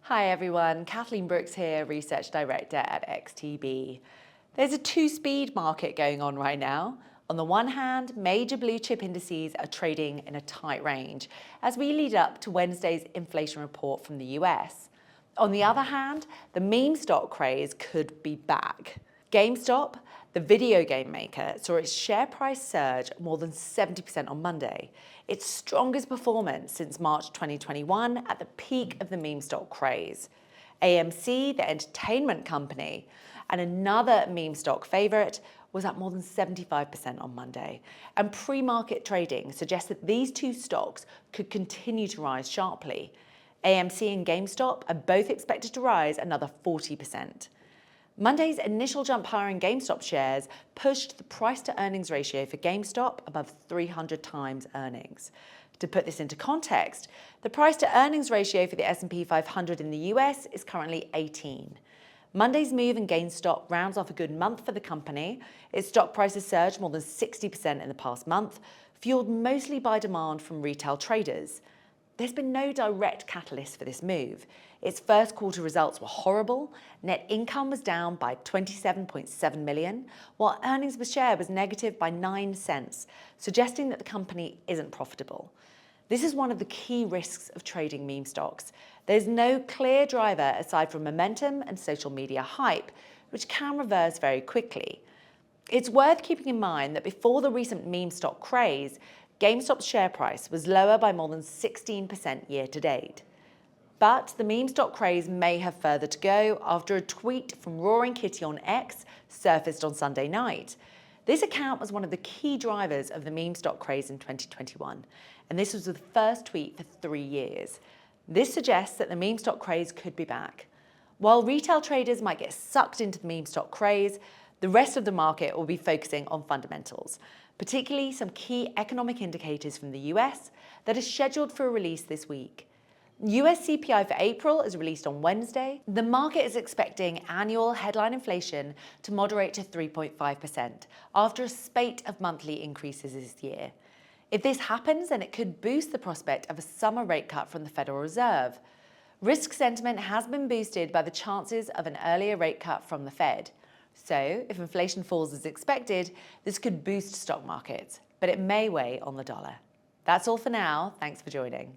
Hi everyone, Kathleen Brooks here, Research Director at XTB. There's a two-speed market going on right now. On the one hand, major blue chip indices are trading in a tight range as we lead up to Wednesday's inflation report from the US. On the other hand, the meme stock craze could be back. GameStop, the video game maker, saw its share price surge more than 70% on Monday, its strongest performance since March 2021 at the peak of the meme stock craze. AMC, the entertainment company, and another meme stock favorite, was up more than 75% on Monday, and pre-market trading suggests that these two stocks could continue to rise sharply. AMC and GameStop are both expected to rise another 40%. Monday's initial jump higher in GameStop shares pushed the price-to-earnings ratio for GameStop above 300 times earnings. To put this into context, the price-to-earnings ratio for the S&P 500 in the US is currently 18. Monday's move in GameStop rounds off a good month for the company. Its stock price has surged more than 60% in the past month, fueled mostly by demand from retail traders. There's been no direct catalyst for this move. Its first quarter results were horrible. Net income was down by 27.7 million, while earnings per share was negative by 9 cents, suggesting that the company isn't profitable. This is one of the key risks of trading meme stocks. There's no clear driver aside from momentum and social media hype, which can reverse very quickly. It's worth keeping in mind that before the recent meme stock craze, GameStop's share price was lower by more than 16% year to date. But the meme stock craze may have further to go after a tweet from Roaring Kitty on X surfaced on Sunday night. This account was one of the key drivers of the meme stock craze in 2021, and this was the first tweet for 3 years. This suggests that the meme stock craze could be back. While retail traders might get sucked into the meme stock craze, the rest of the market will be focusing on fundamentals, particularly some key economic indicators from the US that are scheduled for a release this week. US CPI for April is released on Wednesday. The market is expecting annual headline inflation to moderate to 3.5% after a spate of monthly increases this year. If this happens, then it could boost the prospect of a summer rate cut from the Federal Reserve. Risk sentiment has been boosted by the chances of an earlier rate cut from the Fed. So, if inflation falls as expected, this could boost stock markets, but it may weigh on the dollar. That's all for now. Thanks for joining.